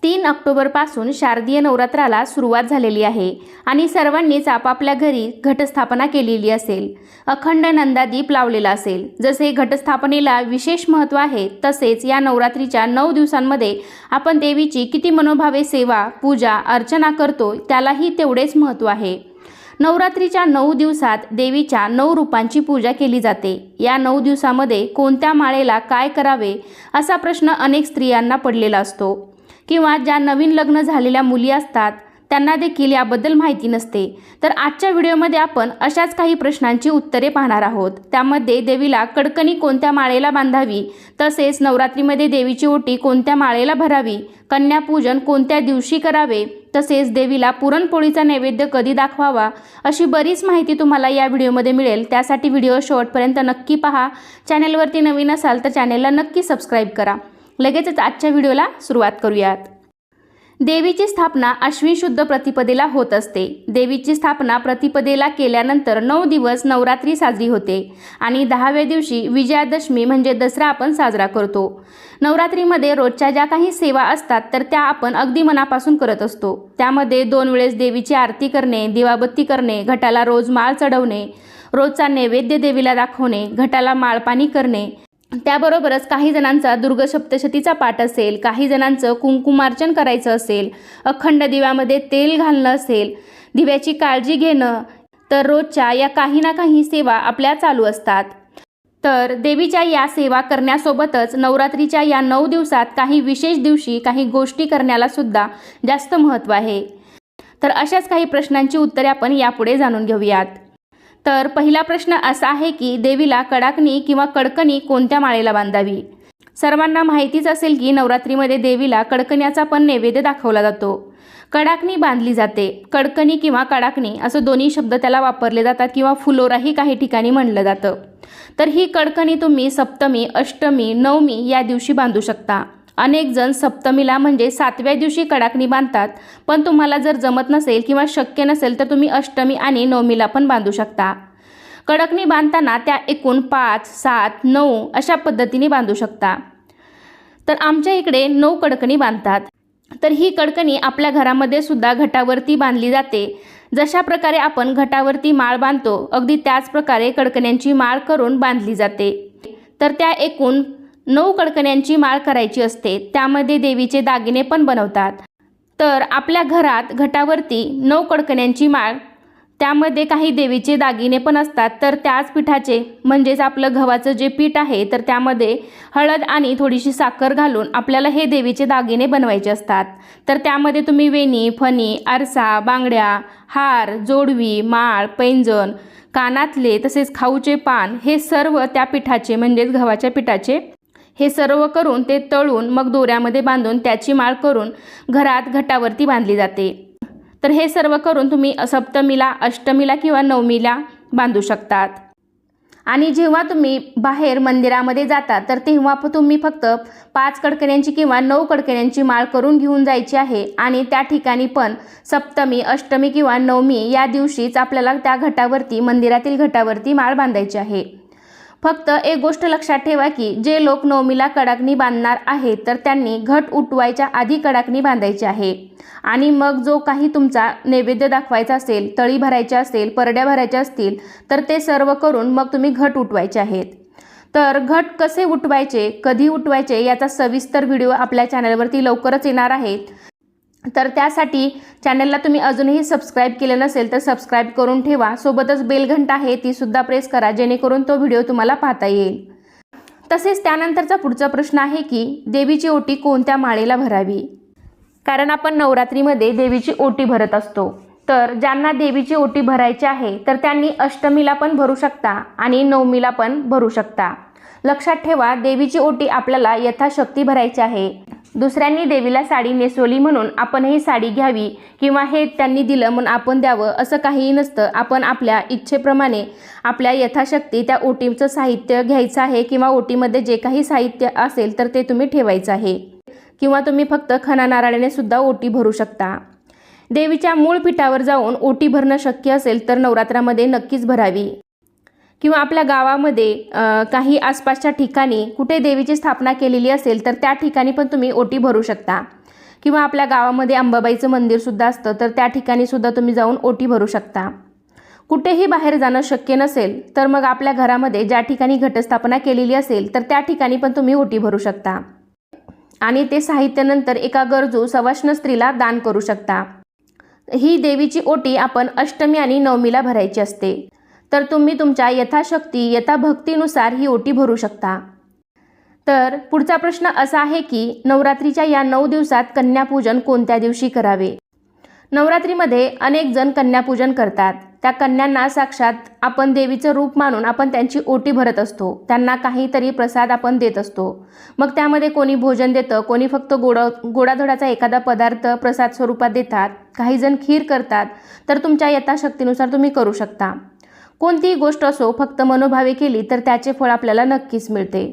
3 ऑक्टोबरपासून शारदीय नवरात्राला सुरुवात झालेली आहे आणि सर्वांनीच आपापल्या घरी घटस्थापना केलेली असेल, अखंड नंदादीप लावलेला असेल। जसे घटस्थापनेला विशेष महत्त्व आहे, तसेच या नवरात्रीच्या 9 दिवसांमध्ये आपण देवीची किती मनोभावे सेवा, पूजा, अर्चना करतो त्यालाही तेवढेच महत्त्व आहे। नवरात्रीच्या 9 दिवसात देवीच्या 9 रूपांची पूजा केली जाते। या 9 दिवसामध्ये कोणत्या माळेला काय करावे असा प्रश्न अनेक स्त्रियांना पडलेला असतो किंवा ज्या नवीन लग्न झालेल्या मुली असतात त्यांना देखील याबद्दल माहिती नसते। तर आजच्या व्हिडिओमध्ये आपण अशाच काही प्रश्नांची उत्तरे पाहणार आहोत। त्यामध्ये देवीला कडकणी कोणत्या माळेला बांधावी, तसेच नवरात्रीमध्ये देवीची ओटी कोणत्या माळेला भरावी, कन्यापूजन कोणत्या दिवशी करावे, तसेच देवीला पुरणपोळीचा नैवेद्य कधी दाखवावा, अशी बरीच माहिती तुम्हाला या व्हिडिओमध्ये मिळेल। त्यासाठी व्हिडिओ शेवटपर्यंत नक्की पहा। चॅनलवरती नवीन असाल तर चॅनलला नक्की सबस्क्राईब करा। लगेचच आजच्या व्हिडिओला सुरुवात करूयात। देवीची स्थापना अश्विन शुद्ध प्रतिपदेला होत असते। देवीची स्थापना प्रतिपदेला केल्यानंतर 9 दिवस नवरात्री साजरी होते आणि 10व्या दिवशी विजयादशमी म्हणजे दसरा आपण साजरा करतो। नवरात्रीमध्ये रोजच्या ज्या काही सेवा असतात तर त्या आपण अगदी मनापासून करत असतो। त्यामध्ये 2 वेळेस देवीची आरती करणे, दिवाबत्ती करणे, घटाला रोज माळ चढवणे, रोजचा नैवेद्य देवीला दाखवणे, घटाला माळपाणी करणे, त्याबरोबरच काही जणांचा दुर्गा सप्तशतीचा पाठ असेल, काही जणांचं कुंकुमार्चन करायचं असेल, अखंड दिव्यामध्ये तेल घालणं असेल, दिव्याची काळजी घेणं, तर रोजच्या या काही ना काही सेवा आपल्या चालू असतात। तर देवीच्या या सेवा करण्यासोबतच नवरात्रीच्या या 9 दिवसात काही विशेष दिवशी काही गोष्टी करण्याला सुद्धा जास्त महत्त्व आहे। तर अशाच काही प्रश्नांची उत्तरे आपण यापुढे जाणून घेऊयात। तर पहिला प्रश्न असा आहे की देवीला कडाकणी किंवा कडकणी कोणत्या माळेला बांधावी। सर्वांना माहितीच असेल की नवरात्रीमध्ये देवीला कडकण्याचा पण नैवेद्य दाखवला जातो। कडाकणी बांधली जाते। कडकणी किंवा कडाकणी असं दोन्ही शब्द त्याला वापरले जातात किंवा फुलोराही काही ठिकाणी म्हणलं जातं। तर ही कडकणी तुम्ही सप्तमी, अष्टमी, नवमी या दिवशी बांधू शकता। अनेक जण सप्तमीला म्हणजे 7व्या दिवशी कडाकणी बांधतात, पण तुम्हाला जर जमत नसेल किंवा शक्य नसेल तर तुम्ही अष्टमी आणि नवमीला पण बांधू शकता। कडकणी बांधताना त्या एकूण 5, 7, 9 अशा पद्धतीने बांधू शकता। तर आमच्या इकडे 9 कडकणी बांधतात। तर ही कडकणी आपल्या घरामध्ये सुद्धा घटावरती बांधली जाते। जशा प्रकारे आपण घटावरती माळ बांधतो अगदी त्याच प्रकारे कडकण्यांची माळ करून बांधली जाते। तर त्या एकूण 9 कडकण्यांची माळ करायची असते। त्यामध्ये देवीचे दागिने पण बनवतात। तर आपल्या घरात घटावरती 9 कडकण्यांची माळ, त्यामध्ये काही देवीचे दागिने पण असतात। तर त्याच पिठाचे म्हणजेच आपलं गव्हाचं जे पीठ आहे तर त्यामध्ये हळद आणि थोडीशी साखर घालून आपल्याला हे देवीचे दागिने बनवायचे असतात। तर त्यामध्ये तुम्ही वेणी, फणी, आरसा, बांगड्या, हार, जोडवी, माळ, पैंजण, कानातले, तसेच खाऊचे पान हे सर्व त्या पिठाचे म्हणजेच गव्हाच्या पिठाचे हे सर्व करून ते तळून मग दोऱ्यामध्ये बांधून त्याची माळ करून घरात घटावरती बांधली जाते। तर हे सर्व करून तुम्ही सप्तमीला, अष्टमीला किंवा नवमीला बांधू शकतात। आणि जेव्हा तुम्ही बाहेर मंदिरामध्ये जाता तर तेव्हा तुम्ही फक्त 5 कडकण्यांची किंवा 9 कडकण्यांची माळ करून घेऊन जायची आहे आणि त्या ठिकाणी पण सप्तमी, अष्टमी किंवा नवमी या दिवशीच आपल्याला त्या घटावरती, मंदिरातील घटावरती माळ बांधायची आहे। फक्त एक गोष्ट लक्षात ठेवा की जे लोक नवमीला कडाकणी बांधणार आहेत तर त्यांनी घट उठवायच्या आधी कडाकणी बांधायची आहे आणि मग जो काही तुमचा नैवेद्य दाखवायचा असेल, तळी भरायच्या असेल, परड्या भरायच्या असतील तर ते सर्व करून मग तुम्ही घट उठवायचे आहेत। तर घट कसे उठवायचे, कधी उठवायचे याचा सविस्तर व्हिडिओ आपल्या चॅनलवरती लवकरच येणार आहे। तर त्यासाठी चॅनलला तुम्ही अजूनही सबस्क्राईब केलं नसेल तर सबस्क्राईब करून ठेवा। सोबतच बेल घंटा आहे ती सुद्धा प्रेस करा जेणेकरून तो व्हिडिओ तुम्हाला पाहता येईल। तसेच त्यानंतरचा पुढचा प्रश्न आहे की देवीची ओटी कोणत्या माळेला भरावी। कारण आपण नवरात्रीमध्ये देवीची ओटी भरत असतो। तर ज्यांना देवीची ओटी भरायची आहे तर त्यांनी अष्टमीला पण भरू शकता आणि नवमीला पण भरू शकता। लक्षात ठेवा देवीची ओटी आपल्याला यथाशक्ती भरायची आहे। दुसऱ्यांनी देवीला साडी नेसवली म्हणून आपणही साडी घ्यावी किंवा हे त्यांनी दिलं म्हणून आपण द्यावं असं काहीही नसतं। आपण आपल्या इच्छेप्रमाणे आपल्या यथाशक्ती त्या ओटीचं साहित्य घ्यायचं आहे किंवा ओटीमध्ये जे काही साहित्य असेल तर ते तुम्ही ठेवायचं आहे किंवा तुम्ही फक्त खणा नारळाने सुद्धा ओटी भरू शकता। देवीच्या मूळ पीठावर जाऊन ओटी भरणं शक्य असेल तर नवरात्रामध्ये नक्कीच भरावी। किंवा आपल्या गावामध्ये काही आसपासच्या ठिकाणी कुठे देवीची स्थापना केलेली असेल तर त्या ठिकाणी पण तुम्ही ओटी भरू शकता। किंवा आपल्या गावामध्ये अंबाबाईचं मंदिरसुद्धा असतं, तर त्या ठिकाणीसुद्धा तुम्ही जाऊन ओटी भरू शकता. कुठेही बाहेर जाणं शक्य नसेल तर मग आपल्या घरामध्ये ज्या ठिकाणी घटस्थापना केलेली असेल तर त्या ठिकाणी पण तुम्ही ओटी भरू शकता आणि ते साहित्य नंतर एका गरजू सवाष्ण स्त्रीला दान करू शकता. ही देवीची ओटी आपण अष्टमी आणि नवमीला भरायची असते. तर तुम्ही तुमच्या यथाशक्ती यथाभक्तीनुसार ही ओटी भरू शकता. तर पुढचा प्रश्न असा आहे की नवरात्रीच्या या 9 दिवसात कन्यापूजन कोणत्या दिवशी करावे? नवरात्रीमध्ये अनेक जण कन्यापूजन करतात. त्या कन्यांना साक्षात आपण देवीचं रूप मानून आपण त्यांची ओटी भरत असतो. त्यांना काहीतरी प्रसाद आपण देत असतो. मग त्यामध्ये कोणी भोजन देतं, कोणी फक्त गोडाधोडाचा एखादा पदार्थ प्रसाद स्वरूपात देतात, काही जण खीर करतात. तर तुमच्या यथाशक्तीनुसार तुम्ही करू शकता. कोणतीही गोष्ट असो, फक्त मनोभावे केली तर त्याचे फळ आपल्याला नक्कीच मिळते.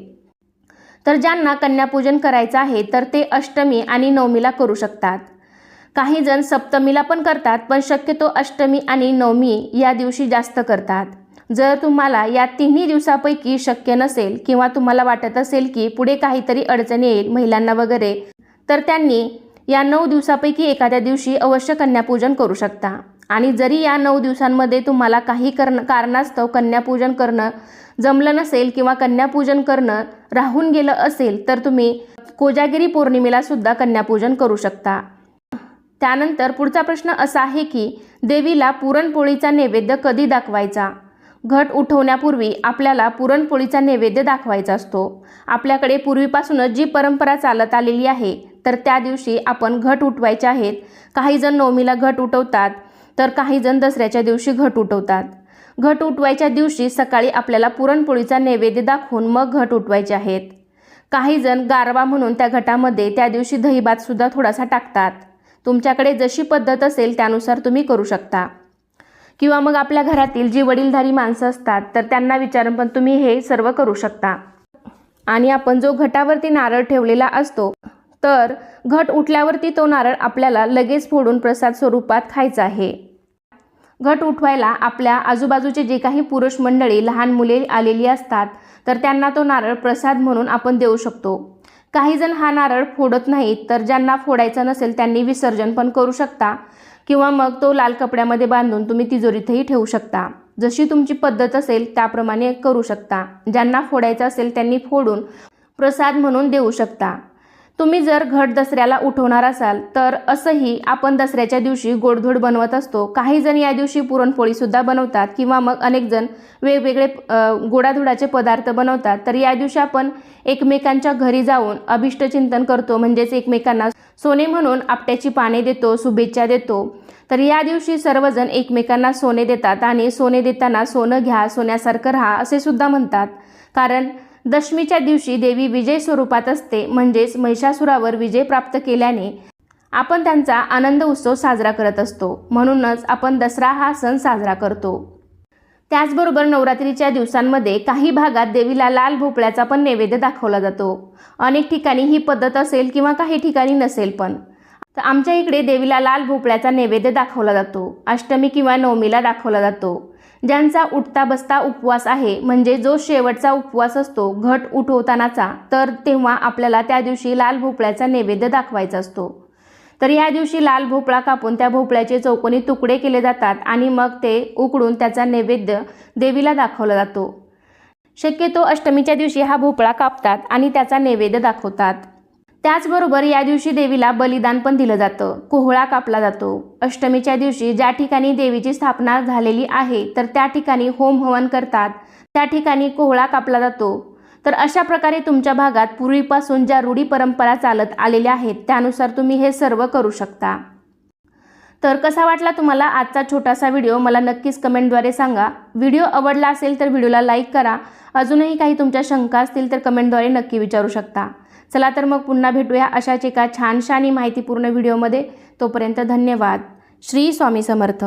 तर ज्यांना कन्यापूजन करायचं आहे तर ते अष्टमी आणि नवमीला करू शकतात. काही जण सप्तमीला पण करतात, पण शक्यतो अष्टमी आणि नवमी या दिवशी जास्त करतात. जर तुम्हाला या तिन्ही दिवसापैकी शक्य नसेल किंवा तुम्हाला वाटत असेल की पुढे काहीतरी अडचण येईल महिलांना वगैरे, तर त्यांनी या 9 दिवसापैकी एखाद्या दिवशी अवश्य कन्यापूजन करू शकता. आणि जरी या 9 दिवसांमध्ये तुम्हाला काही कारणास्तव कन्यापूजन करणं जमलं नसेल किंवा कन्यापूजन करणं राहून गेलं असेल तर तुम्ही कोजागिरी पौर्णिमेला सुद्धा कन्यापूजन करू शकता. त्यानंतर पुढचा प्रश्न असा आहे की देवीला पुरणपोळीचा नैवेद्य कधी दाखवायचा? घट उठवण्यापूर्वी आपल्याला पुरणपोळीचा नैवेद्य दाखवायचा असतो. आपल्याकडे पूर्वीपासूनच जी परंपरा चालत आलेली आहे तर त्या दिवशी आपण घट उठवायचे आहेत. काही जण नवमीला घट उठवतात, तर काही जण दसऱ्याच्या दिवशी घट उठवतात. घट उठवायच्या दिवशी सकाळी आपल्याला पुरणपोळीचा नैवेद्य दाखवून मग घट उठवायचे आहेत. काही जण गारवा म्हणून त्या घटामध्ये त्या दिवशी दहीभातसुद्धा थोडासा टाकतात. तुमच्याकडे जशी पद्धत असेल त्यानुसार तुम्ही करू शकता. किंवा मग आपल्या घरातील जी वडीलधारी माणसं असतात तर त्यांना विचारून पण तुम्ही हे सर्व करू शकता. आणि आपण जो घटावरती नारळ ठेवलेला असतो तर घट उठल्यावरती तो नारळ आपल्याला लगेच फोडून प्रसाद स्वरूपात खायचा आहे. घट उठवायला आपल्या आजूबाजूचे जे काही पुरुष मंडळी, लहान मुले आलेली असतात तर त्यांना तो नारळ प्रसाद म्हणून आपण देऊ शकतो. काही जण हा नारळ फोडत नाहीत, तर ज्यांना फोडायचा नसेल त्यांनी विसर्जन पण करू शकता किंवा मग तो लाल कपड्यामध्ये बांधून तुम्ही तिजोरीतही ठेवू शकता. जशी तुमची पद्धत असेल त्याप्रमाणे करू शकता. ज्यांना फोडायचं असेल त्यांनी फोडून प्रसाद म्हणून देऊ शकता. तुम्ही जर घट दसऱ्याला उठवणार असाल तर असंही आपण दसऱ्याच्या दिवशी गोडधोड बनवत असतो. काही जण या दिवशी पुरणपोळीसुद्धा बनवतात किंवा मग अनेक जण वेगवेगळे गोडाधोडाचे पदार्थ बनवतात. तर या दिवशी आपण एकमेकांच्या घरी जाऊन अभिष्टचिंतन करतो, म्हणजेच एकमेकांना सोने म्हणून आपट्याची पाने देतो, शुभेच्छा देतो. तर या दिवशी सर्वजण एकमेकांना सोने देतात आणि सोने देताना सोनं घ्या, सोन्यासारखं राहा असे सुद्धा म्हणतात. कारण दशमीच्या दिवशी देवी विजय स्वरूपात असते, म्हणजेच महिषासुरावर विजय प्राप्त केल्याने आपण त्यांचा आनंद उत्सव साजरा करत असतो. म्हणूनच आपण दसरा हा सण साजरा करतो. त्याचबरोबर नवरात्रीच्या दिवसांमध्ये काही भागात देवीला लाल भोपळ्याचा पण नैवेद्य दाखवला जातो. अनेक ठिकाणी ही पद्धत असेल किंवा काही ठिकाणी नसेल, पण तर आमच्या इकडे देवीला लाल भोपळ्याचा नैवेद्य दाखवला जातो. अष्टमी किंवा नवमीला दाखवला जातो. ज्यांचा उठता बसता उपवास आहे, म्हणजे जो शेवटचा उपवास असतो घट उठवतानाचा, तर तेव्हा आपल्याला त्या दिवशी लाल भोपळ्याचा नैवेद्य दाखवायचा असतो. तर या दिवशी लाल भोपळा कापून त्या भोपळ्याचे चौकोनी तुकडे केले जातात आणि मग ते उकडून त्याचा नैवेद्य देवीला दाखवला जातो. शक्यतो अष्टमीच्या दिवशी हा भोपळा कापतात आणि त्याचा नैवेद्य दाखवतात. त्याचबरोबर या दिवशी देवीला बलिदान पण दिलं जातं, कोहळा कापला जातो. अष्टमीच्या दिवशी ज्या ठिकाणी देवीची स्थापना झालेली आहे तर त्या ठिकाणी होम हवन करतात, त्या ठिकाणी कोहळा कापला जातो. तर अशा प्रकारे तुमच्या भागात पूर्वीपासून ज्या रूढी परंपरा चालत आलेल्या आहेत त्यानुसार तुम्ही हे सर्व करू शकता. तर कसा वाटला तुम्हाला आजचा छोटासा व्हिडिओ मला नक्कीच कमेंटद्वारे सांगा. व्हिडिओ आवडला असेल तर व्हिडिओला लाईक करा. अजूनही काही तुमच्या शंका असतील तर कमेंटद्वारे नक्की विचारू शकता. चला तर मग पुन्हा भेटूया अशाच एका छानशा आणि माहितीपूर्ण व्हिडिओमध्ये. तोपर्यंत धन्यवाद. श्री स्वामी समर्थ.